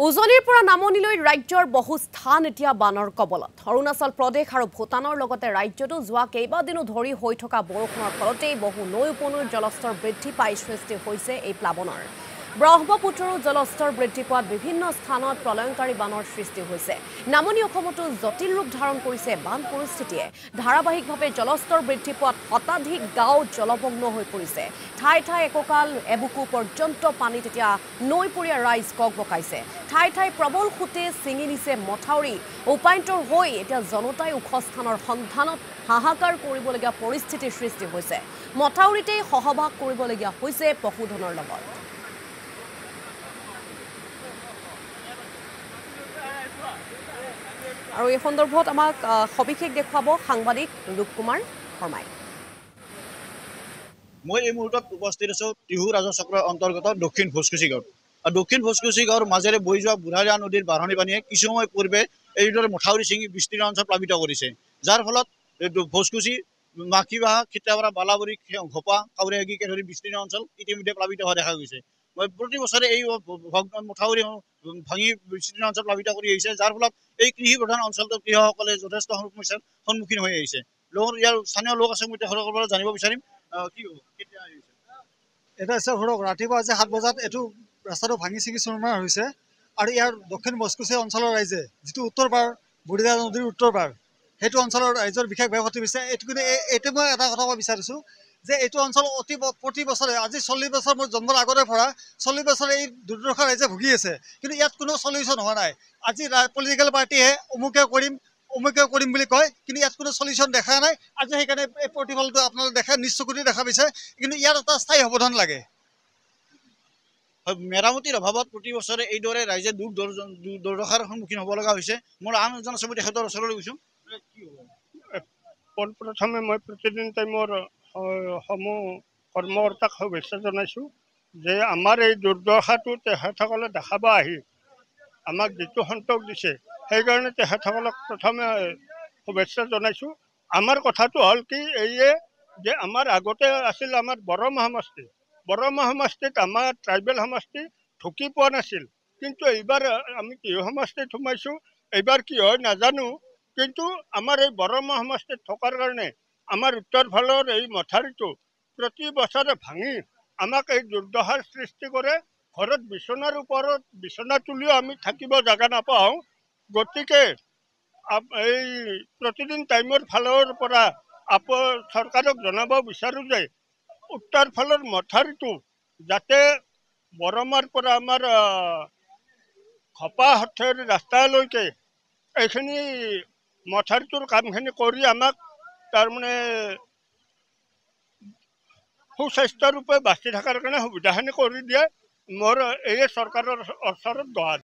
উজনিৰ পৰা নামনিলৈ ৰাজ্যৰ বহু স্থান এতিয়া বানৰ কবলত অৰুণাচল প্ৰদেশ আৰু ভূটানৰ লগতে ৰাজ্যটো যোৱা কেইবাদিনো ধৰি হৈ থকা বৰষুণৰ ফলতেই বহু নৈ উপনৈৰ জলস্তৰ বৃদ্ধি পাই সৃষ্টি হৈছে এই প্লাৱনৰ ব্ৰহ্মপুত্ৰৰো জলস্তৰ বৃদ্ধি পোৱাত বিভিন্ন স্থানত প্ৰলয়ংকাৰী বানৰ সৃষ্টি হৈছে নামনি অসমতো জটিল ৰূপ ধাৰণ কৰিছে বান পৰিস্থিতিয়ে ধাৰাবাহিকভাৱে জলস্তৰ বৃদ্ধি পোৱাত শতাধিক গাঁও জলমগ্ন হৈ পৰিছে ঠাই ঠাই এককাল এবুকু পৰ্যন্ত পানীত এতিয়া নৈপৰীয়া ৰাইজ ককবকাইছে ঠাই ঠাই প্ৰবল খুঁটে ছিঙি নিছে মথাউৰি উপায়ন্তৰ হৈ এতিয়া জনতাই ওখ স্থানৰ সন্ধানত হাহাকাৰ কৰিবলগীয়া পৰিস্থিতিৰ সৃষ্টি হৈছে মথাউৰিতেই সহবাস কৰিবলগীয়া হৈছে পশুধনৰ লগত আৰু এই সন্দৰ্ভত আমাক সবিশেষ দেখুৱাব সাংবাদিক ৰূপকুমাৰ শৰ্মাই মই এই মুহূৰ্তত উপস্থিত আছো টিহু ৰাজচক্ৰৰ অন্তৰ্গত দক্ষিণ ভোজকুচি গাঁৱত আৰু দক্ষিণ ভোজকুচি গাঁৱৰ মাজেৰে বৈ যোৱা বুঢ়াৰীয়া নদীৰ বাঢ়নী পানীয়ে কিছু সময় পূৰ্বে এইদৰে মথাউৰি ছিঙি বিস্তীৰ্ণ অঞ্চল প্লাবিত কৰিছে যাৰ ফলত ভোজকুচি মাখিবাহা খিতাপাৰা বালাবৰী ঘোপা কাউৰীয়াগীকে ধৰি বিস্তীৰ্ণ অঞ্চল ইতিমধ্যে প্লাবিত হোৱা দেখা গৈছে প্ৰতি বছৰে এই মথাউৰি ভাঙি বিস্তীৰ্ণ অঞ্চল প্লাবিত কৰি আহিছে যাৰ ফলত এই কৃষি প্ৰধান অঞ্চলটোৰ কৃষকসকলে যথেষ্ট সমস্যাৰ সন্মুখীন হৈ আহিছে লগত ইয়াৰ স্থানীয় লোক আছে মই তেখেতসকলৰ পৰা জানিব বিচাৰিম কি হ'ব কেতিয়া আহিছে এটা আছে ধৰক ৰাতিপুৱা আজি 7 বজাত এইটো ৰাস্তাটো ভাঙি ছিঙি চুৰমাৰ হৈছে আৰু ইয়াৰ দক্ষিণ ভোজকুচি অঞ্চলৰ ৰাইজে যিটো উত্তৰ পাৰ বুঢ়ীয়া নদীৰ উত্তৰ পাৰ সেইটো অঞ্চলৰ ৰাইজৰ বিশেষ ক্ষতি হৈছে এইটো কিন্তু এইটো মই এটা কথা ক'ব বিচাৰিছোঁ যে এইটো অঞ্চল প্ৰতি বছৰে আজি 40 বছৰ মোৰ জন্মৰ আগৰে পৰা 40 বছৰে এই দুৰ্দশা ৰাইজে ভুগি আছে কিন্তু ইয়াত কোনো সলিউশ্যন হোৱা নাই আজি পলিটিকেল পাৰ্টিয়ে অমুকে কৰিম বুলি কয় কিন্তু ইয়াত কোনো সলিউশ্যন দেখা নাই আজি সেইকাৰণে এই প্ৰতিফলটো আপোনালোকে দেখা নিশ্চয় কৰি দেখা পাইছে কিন্তু ইয়াত এটা স্থায়ী সমাধান লাগে মেৰামতিৰ অভাৱত প্ৰতি বছৰে এইদৰে ৰাইজে দুৰ্দশাৰ সন্মুখীন হ'ব লগা হৈছে মোৰ আন এজন আছে মই তেখেতৰ ওচৰলৈ গৈছোঁ পোনপ্ৰথমে মই প্ৰতিদিন টাইমৰ সমূহ কৰ্মকৰ্তাক শুভেচ্ছা জনাইছোঁ যে আমাৰ এই দুৰ্দশাটো তেখেতসকলে দেখাব আহি আমাক যিটো সন্তোষ দিছে সেইকাৰণে তেখেতসকলক প্ৰথমে শুভেচ্ছা জনাইছোঁ আমাৰ কথাটো হ'ল কি এইয়ে যে আমাৰ আগতে আছিল আমাৰ বড়ো সমষ্টিত আমাৰ ট্ৰাইবেল সমষ্টি ঢুকি পোৱা নাছিল কিন্তু এইবাৰ আমি টিহু সমষ্টিত সোমাইছোঁ এইবাৰ কি হয় নাজানো কিন্তু আমাৰ এই বড়ো সমষ্টিত থকাৰ কাৰণে আমাৰ উত্তৰ ফালৰ এই মথাউৰিটো প্ৰতি বছৰে ভাঙি আমাক এই দুৰ্দশাৰ সৃষ্টি কৰে ঘৰত বিচনাৰ ওপৰত বিচনা তুলিও আমি থাকিব জাগা নাপাওঁ গতিকে এই প্ৰতিদিন টাইমৰ ফালৰ পৰা চৰকাৰক জনাব বিচাৰোঁ যে উত্তৰ ফালৰ মথাউৰিটো যাতে বৰমাৰ পৰা আমাৰ ঘপাহৰ ৰাস্তালৈকে এইখিনি মথাউৰিটোৰ কামখিনি কৰি আমাক তাৰমানে সুস্বাস্থ্যৰূপে বাচি থকাৰ কাৰণে সুবিধাখিনি কৰি দিয়ে মোৰ এই চৰকাৰৰ ওচৰত দোহাত